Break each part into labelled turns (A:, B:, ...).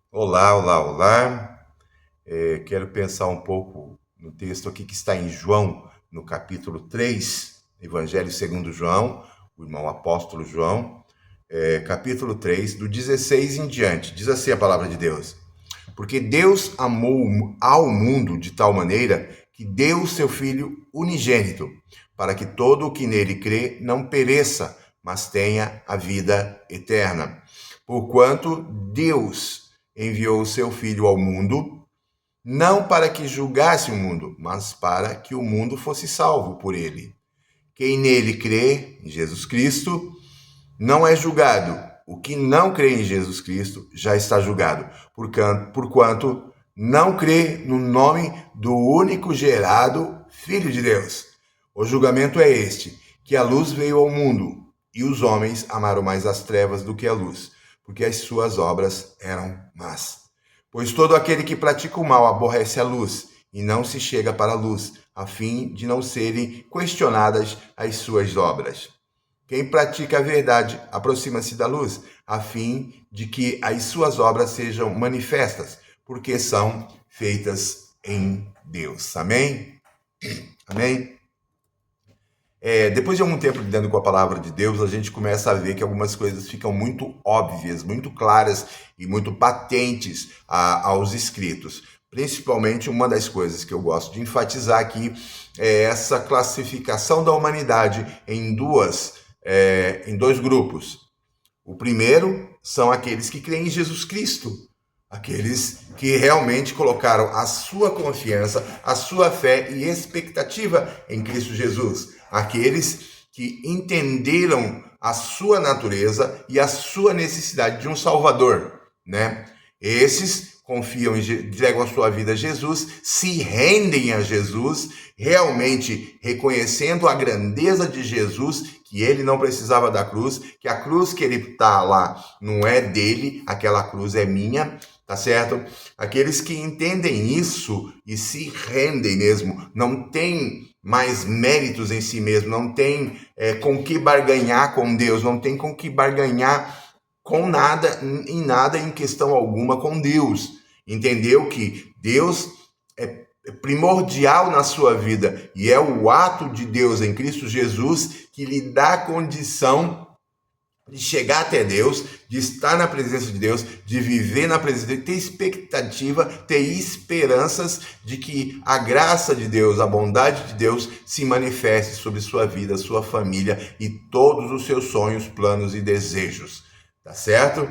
A: Olá, olá, olá. Quero pensar um pouco no texto aqui que está em João, no capítulo 3, Evangelho segundo João, o irmão apóstolo João, capítulo 3, do 16 em diante. Diz assim a palavra de Deus: Porque Deus amou ao mundo de tal maneira que deu o seu Filho unigênito, para que todo o que nele crê não pereça, mas tenha a vida eterna. Porquanto Deus enviou o seu Filho ao mundo, não para que julgasse o mundo, mas para que o mundo fosse salvo por ele. Quem nele crê, em Jesus Cristo, não é julgado. O que não crê em Jesus Cristo já está julgado, porquanto não crê no nome do único gerado Filho de Deus. O julgamento é este, que a luz veio ao mundo, e os homens amaram mais as trevas do que a luz, porque as suas obras eram más. Pois todo aquele que pratica o mal aborrece a luz, e não se chega para a luz, a fim de não serem questionadas as suas obras. Quem pratica a verdade aproxima-se da luz, a fim de que as suas obras sejam manifestas, porque são feitas em Deus. Amém? Amém? Depois de algum tempo lidando com a palavra de Deus, a gente começa a ver que algumas coisas ficam muito óbvias, muito claras e muito patentes aos escritos. Principalmente, uma das coisas que eu gosto de enfatizar aqui é essa classificação da humanidade em dois grupos. O primeiro são aqueles que creem em Jesus Cristo, aqueles que realmente colocaram a sua confiança, a sua fé e expectativa em Cristo Jesus, aqueles que entenderam a sua natureza e a sua necessidade de um Salvador, né? Esses confiam, entregam a sua vida a Jesus, se rendem a Jesus, realmente reconhecendo a grandeza de Jesus, que ele não precisava da cruz, que a cruz que ele está lá não é dele, aquela cruz é minha, tá certo? Aqueles que entendem isso e se rendem mesmo, não tem mais méritos em si mesmo, não tem com que barganhar com Deus, não tem com que barganhar com nada, em nada, em questão alguma com Deus. Entendeu que Deus é primordial na sua vida e é o ato de Deus em Cristo Jesus que lhe dá a condição de chegar até Deus, de estar na presença de Deus, de viver na presença dele, ter expectativa, ter esperanças de que a graça de Deus, a bondade de Deus se manifeste sobre sua vida, sua família e todos os seus sonhos, planos e desejos. Tá certo?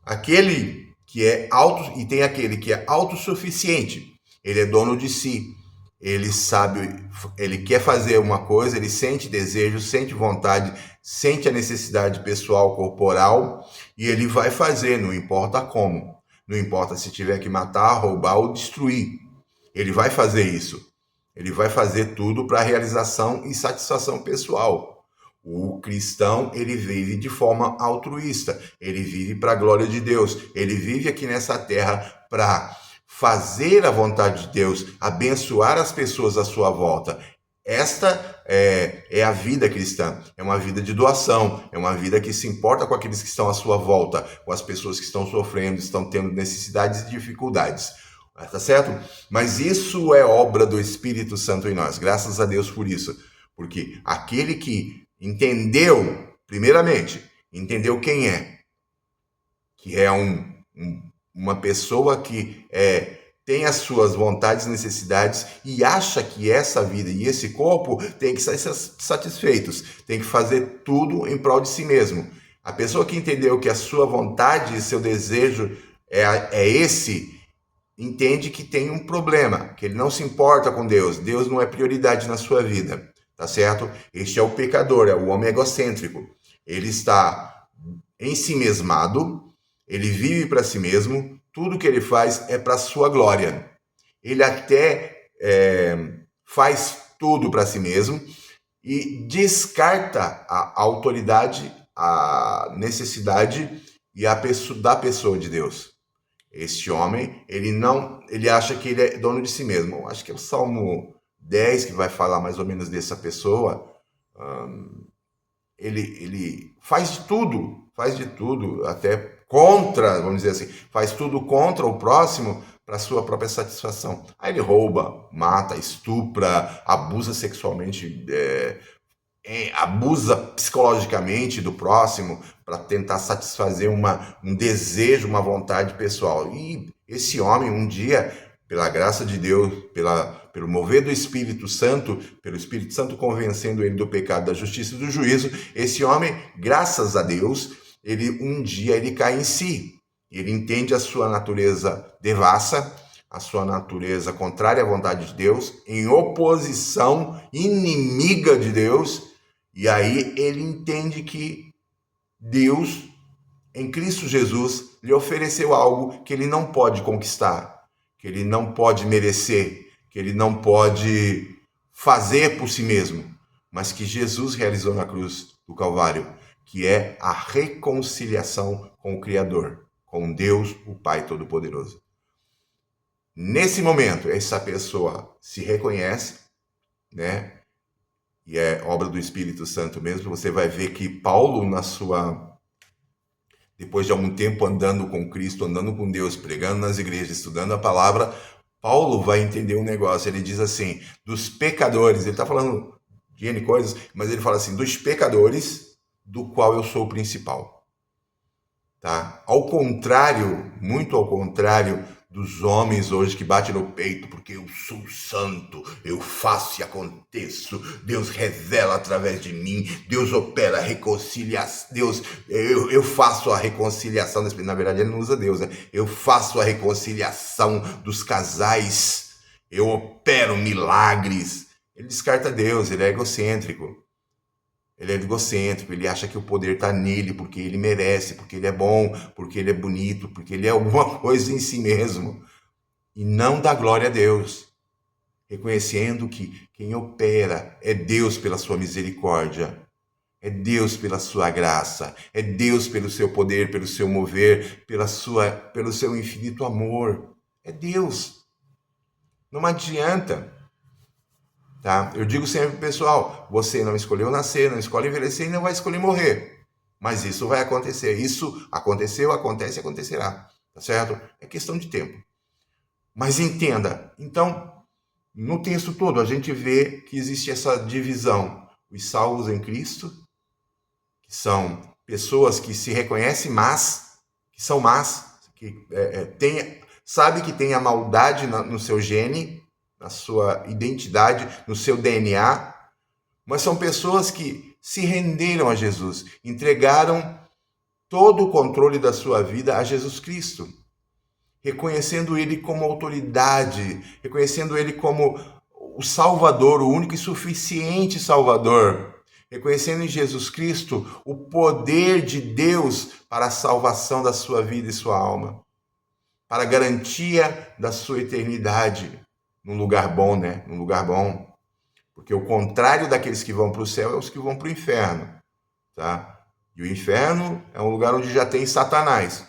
A: Aquele que é auto e tem aquele que é autossuficiente. Ele é dono de si. Ele sabe, ele quer fazer uma coisa, ele sente desejo, sente vontade, sente a necessidade pessoal, corporal, e ele vai fazer, não importa como. Não importa se tiver que matar, roubar ou destruir. Ele vai fazer isso. Ele vai fazer tudo para realização e satisfação pessoal. O cristão, ele vive de forma altruísta, ele vive para a glória de Deus, ele vive aqui nessa terra para fazer a vontade de Deus, abençoar as pessoas à sua volta. Esta é a vida cristã, é uma vida de doação, é uma vida que se importa com aqueles que estão à sua volta, com as pessoas que estão sofrendo, estão tendo necessidades e dificuldades. Tá certo? Mas isso é obra do Espírito Santo em nós, graças a Deus por isso. Porque aquele que entendeu, primeiramente, entendeu quem é, que é uma pessoa que tem as suas vontades e necessidades e acha que essa vida e esse corpo tem que ser satisfeitos, tem que fazer tudo em prol de si mesmo. A pessoa que entendeu que a sua vontade e seu desejo é esse, entende que tem um problema, que ele não se importa com Deus, Deus não é prioridade na sua vida, tá certo? Este é o pecador, é o homem egocêntrico. Ele está ensimesmado, ele vive para si mesmo, tudo que ele faz é para sua glória. Ele até faz tudo para si mesmo e descarta a autoridade, a necessidade e a pessoa, da pessoa de Deus. Este homem, ele acha que ele é dono de si mesmo. Eu acho que é o Salmo 10 que vai falar mais ou menos dessa pessoa. Ele faz de tudo, até contra, vamos dizer assim, faz tudo contra o próximo para sua própria satisfação. Aí ele rouba, mata, estupra, abusa sexualmente, abusa psicologicamente do próximo para tentar satisfazer um desejo, uma vontade pessoal. E esse homem, um dia, pela graça de Deus, pelo mover do Espírito Santo, pelo Espírito Santo convencendo ele do pecado, da justiça e do juízo, esse homem, graças a Deus, um dia ele cai em si. Ele entende a sua natureza devassa, a sua natureza contrária à vontade de Deus, em oposição, inimiga de Deus. E aí ele entende que Deus, em Cristo Jesus, lhe ofereceu algo que ele não pode conquistar, que ele não pode merecer, que ele não pode fazer por si mesmo, mas que Jesus realizou na cruz do Calvário, que é a reconciliação com o Criador, com Deus, o Pai Todo-Poderoso. Nesse momento, essa pessoa se reconhece, né? E é obra do Espírito Santo mesmo. Você vai ver que Paulo, depois de algum tempo andando com Cristo, andando com Deus, pregando nas igrejas, estudando a palavra, Paulo vai entender um negócio. Ele diz assim, dos pecadores, ele está falando de N coisas, mas ele fala assim, dos pecadores, do qual eu sou o principal. Tá? Ao contrário, muito ao contrário dos homens hoje que batem no peito, porque eu sou santo, eu faço e aconteço, Deus revela através de mim, Deus opera a reconciliação, eu faço a reconciliação, na verdade ele não usa Deus, né? Eu faço a reconciliação dos casais, eu opero milagres. Ele descarta Deus, ele é egocêntrico. Ele é egocêntrico, ele acha que o poder está nele porque ele merece, porque ele é bom, porque ele é bonito, porque ele é alguma coisa em si mesmo. E não dá glória a Deus. Reconhecendo que quem opera é Deus pela sua misericórdia, é Deus pela sua graça, é Deus pelo seu poder, pelo seu mover, pelo seu infinito amor. É Deus. Não adianta. Tá? Eu digo sempre, pessoal, você não escolheu nascer, não escolhe envelhecer e não vai escolher morrer. Mas isso vai acontecer. Isso aconteceu, acontece e acontecerá. Tá certo? É questão de tempo. Mas entenda, então, no texto todo a gente vê que existe essa divisão. Os salvos em Cristo, que são pessoas que se reconhecem que são más, que sabe que tem a maldade no seu gene, na sua identidade, no seu DNA, mas são pessoas que se renderam a Jesus, entregaram todo o controle da sua vida a Jesus Cristo, reconhecendo Ele como autoridade, reconhecendo Ele como o Salvador, o único e suficiente Salvador, reconhecendo em Jesus Cristo o poder de Deus para a salvação da sua vida e sua alma, para a garantia da sua eternidade. Num lugar bom, né? Num lugar bom. Porque o contrário daqueles que vão para o céu é os que vão para o inferno, tá? E o inferno é um lugar onde já tem Satanás.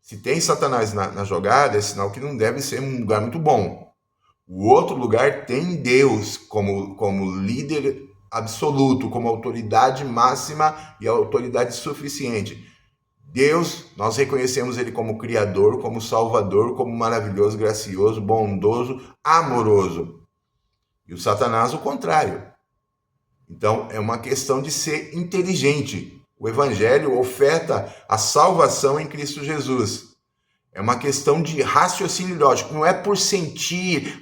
A: Se tem Satanás na jogada, é sinal que não deve ser um lugar muito bom. O outro lugar tem Deus como líder absoluto, como autoridade máxima e autoridade suficiente. Deus, nós reconhecemos Ele como Criador, como Salvador, como maravilhoso, gracioso, bondoso, amoroso. E o Satanás o contrário. Então é uma questão de ser inteligente. O Evangelho oferta a salvação em Cristo Jesus. É uma questão de raciocínio lógico. Não é por sentir.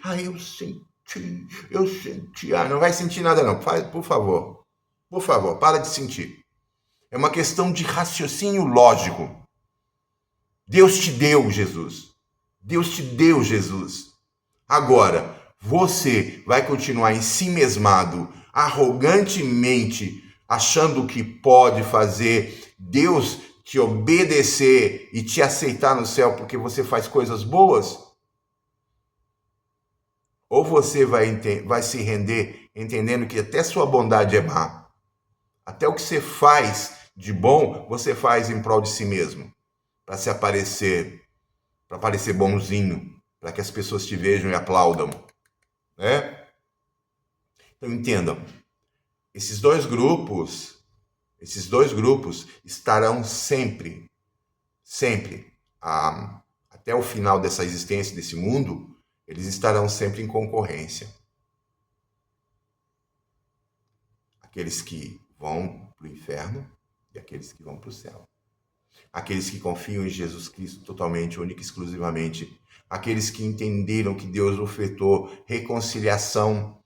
A: Eu senti. Não vai sentir nada não. Por favor. Por favor, para de sentir. É uma questão de raciocínio lógico. Deus te deu Jesus. Deus te deu Jesus. Agora, você vai continuar ensimesmado, arrogantemente, achando que pode fazer Deus te obedecer e te aceitar no céu porque você faz coisas boas? Ou você vai se render entendendo que até sua bondade é má? Até o que você faz de bom, você faz em prol de si mesmo, para parecer bonzinho, para que as pessoas te vejam e aplaudam, né? Então entendam, esses dois grupos estarão sempre sempre, até o final dessa existência, desse mundo, eles estarão sempre em concorrência. Aqueles que vão para o inferno e aqueles que vão para o céu. Aqueles que confiam em Jesus Cristo totalmente, única e exclusivamente. Aqueles que entenderam que Deus ofertou reconciliação,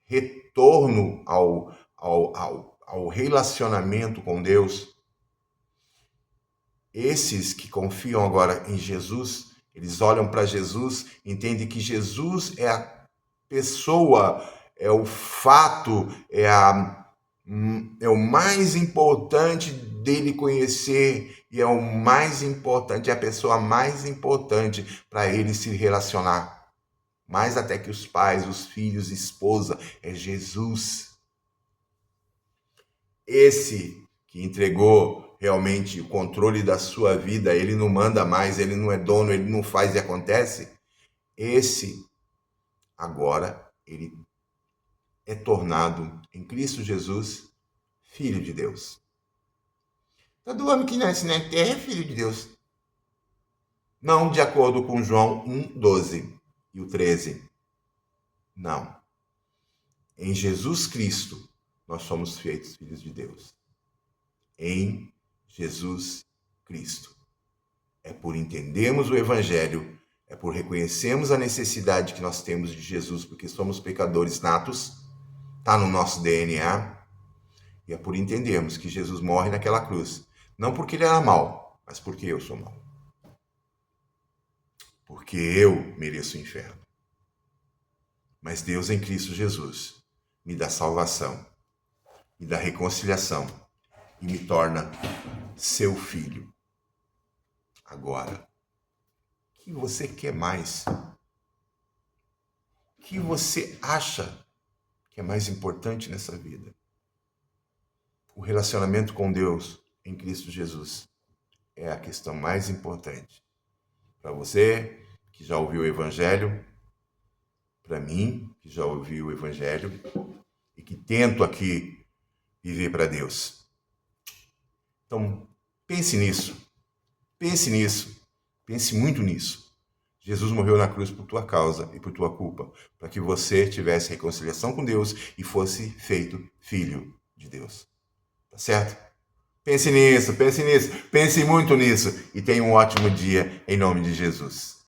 A: retorno ao relacionamento com Deus. Esses que confiam agora em Jesus, eles olham para Jesus, entendem que Jesus é a pessoa, é o fato, é o mais importante dele conhecer e é o mais importante, é a pessoa mais importante para ele se relacionar. Mais até que os pais, os filhos, esposa, é Jesus. Esse que entregou realmente o controle da sua vida, ele não manda mais, ele não é dono, ele não faz e acontece. Esse, agora, ele é tornado em Cristo Jesus Filho de Deus. Todo homem que nasce na terra é filho de Deus. Não de acordo com João 1:12 e o 13. Não. Em Jesus Cristo, nós somos feitos filhos de Deus. Em Jesus Cristo. É por entendermos o Evangelho, é por reconhecermos a necessidade que nós temos de Jesus, porque somos pecadores natos, está no nosso DNA, e é por entendermos que Jesus morre naquela cruz, não porque ele era mau, mas porque eu sou mau. Porque eu mereço o inferno. Mas Deus em Cristo Jesus me dá salvação, me dá reconciliação e me torna seu filho. Agora, o que você quer mais? O que você acha que é mais importante nessa vida? O relacionamento com Deus em Cristo Jesus é a questão mais importante. Para você que já ouviu o Evangelho, para mim que já ouvi o Evangelho e que tento aqui viver para Deus. Então, pense nisso. Pense nisso. Pense muito nisso. Jesus morreu na cruz por tua causa e por tua culpa, para que você tivesse reconciliação com Deus e fosse feito filho de Deus. Tá certo? Pense nisso, pense muito nisso e tenha um ótimo dia em nome de Jesus.